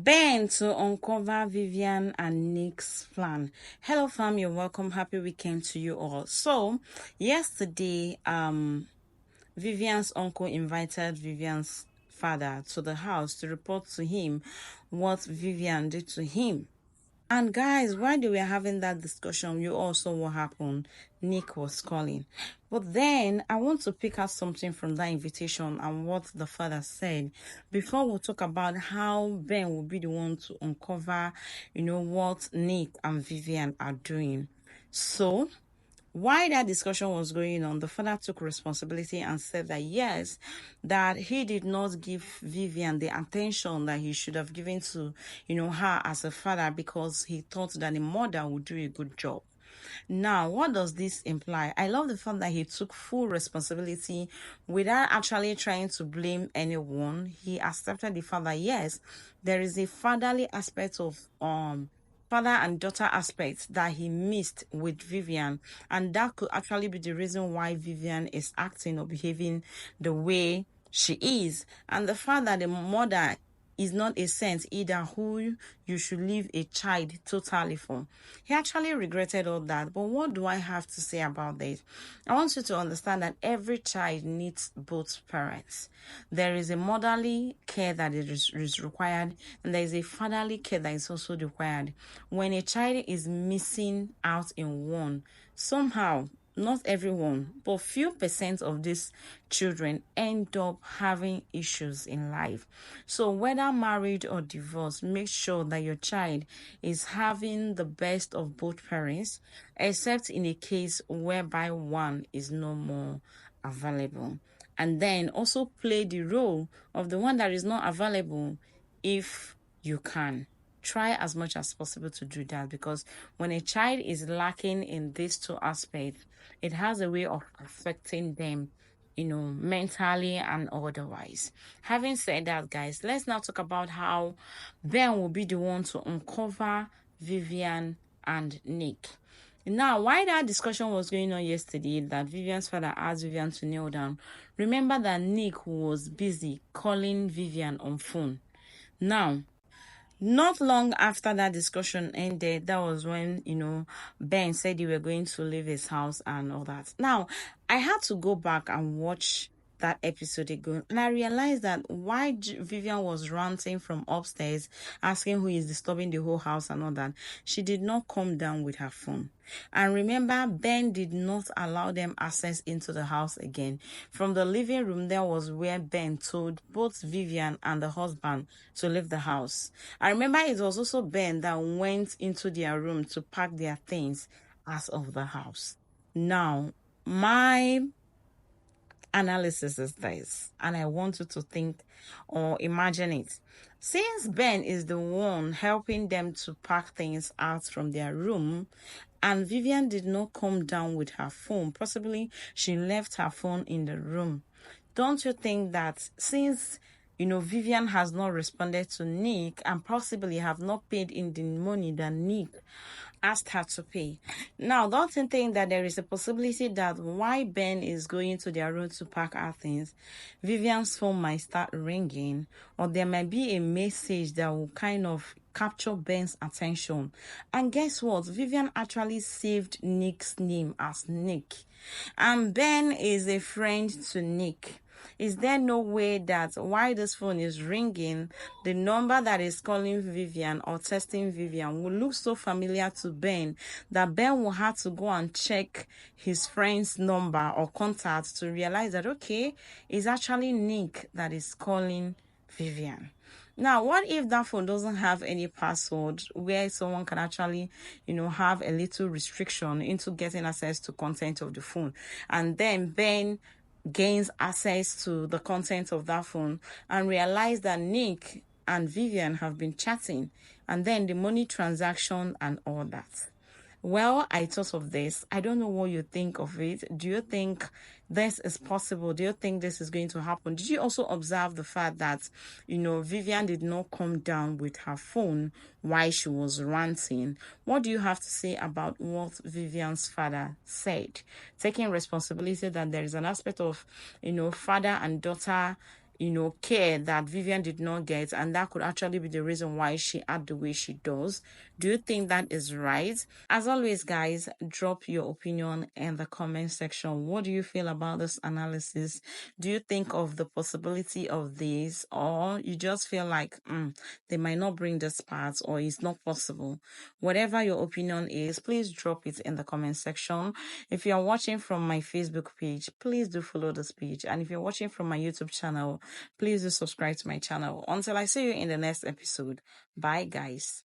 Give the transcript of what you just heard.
Ben to uncover Vivian and Nick's plan. Hello fam, you're welcome. Happy weekend to you all. So yesterday, Vivian's uncle invited Vivian's father to the house to report to him what Vivian did to him. And guys, while they were having that discussion, you all saw what happened. Nick was calling. But then I want to pick out something from that invitation and what the father said before we talk about how Ben will be the one to uncover, what Nick and Vivian are doing. So while that discussion was going on, the father took responsibility and said that yes, that he did not give Vivian the attention that he should have given to, her as a father because he thought that the mother would do a good job. Now, what does this imply? I love the fact that he took full responsibility without actually trying to blame anyone. He accepted the fact that yes, there is a fatherly aspect of father and daughter aspects that he missed with Vivian, and that could actually be the reason why Vivian is acting or behaving the way she is. And the fact that the mother is not a saint either who you should leave a child totally for. He actually regretted all that. But what do I have to say about this? I want you to understand that every child needs both parents. There is a motherly care that is required, and there is a fatherly care that is also required. When a child is missing out in one, somehow not everyone, but few percent of these children end up having issues in life. So whether married or divorced, make sure that your child is having the best of both parents, except in a case whereby one is no more available. And then also play the role of the one that is not available if you can. Try as much as possible to do that, because when a child is lacking in these two aspects, it has a way of affecting them, mentally and otherwise. Having said that, guys, let's now talk about how Ben will be the one to uncover Vivian and Nick. Now, while that discussion was going on yesterday, that Vivian's father asked Vivian to kneel down, remember that Nick was busy calling Vivian on phone. Now, not long after that discussion ended, that was when, Ben said he were going to leave his house and all that. Now, I had to go back and watch that episode again, and I realized that why Vivian was ranting from upstairs, asking who is disturbing the whole house and all that, she did not come down with her phone. And remember, Ben did not allow them access into the house again. From the living room, there was where Ben told both Vivian and the husband to leave the house. I remember it was also Ben that went into their room to pack their things out of the house. Now, my analysis is this, and I want you to think or imagine it. Since Ben is the one helping them to pack things out from their room, and Vivian did not come down with her phone, possibly she left her phone in the room, don't you think that since Vivian has not responded to Nick and possibly have not paid in the money that Nick asked her to pay? Now, don't you think that there is a possibility that while Ben is going to their room to pack our things, Vivian's phone might start ringing, or there might be a message that will kind of capture Ben's attention. And guess what? Vivian actually saved Nick's name as Nick. And Ben is a friend to Nick. Is there no way that while this phone is ringing, the number that is calling Vivian or testing Vivian will look so familiar to Ben that Ben will have to go and check his friend's number or contact to realize that, okay, it's actually Nick that is calling Vivian. Now, what if that phone doesn't have any password where someone can actually, have a little restriction into getting access to content of the phone, and then Ben gains access to the content of that phone and realize that Nick and Vivian have been chatting, and then the money transaction and all that? Well, I thought of this. I don't know what you think of it. Do you think this is possible? Do you think this is going to happen? Did you also observe the fact that, Vivian did not come down with her phone while she was ranting? What do you have to say about what Vivian's father said? Taking responsibility that there is an aspect of, father and daughter care that Vivian did not get, and that could actually be the reason why she act the way she does? Do you think that is right? As always, guys, drop your opinion in the comment section. What do you feel about this analysis? Do you think of the possibility of this, or you just feel like they might not bring this part, or it's not possible? Whatever your opinion is, please drop it in the comment section. If you are watching from my Facebook page, please do follow this page, and if you're watching from my YouTube channel, please do subscribe to my channel. Until I see you in the next episode. Bye, guys.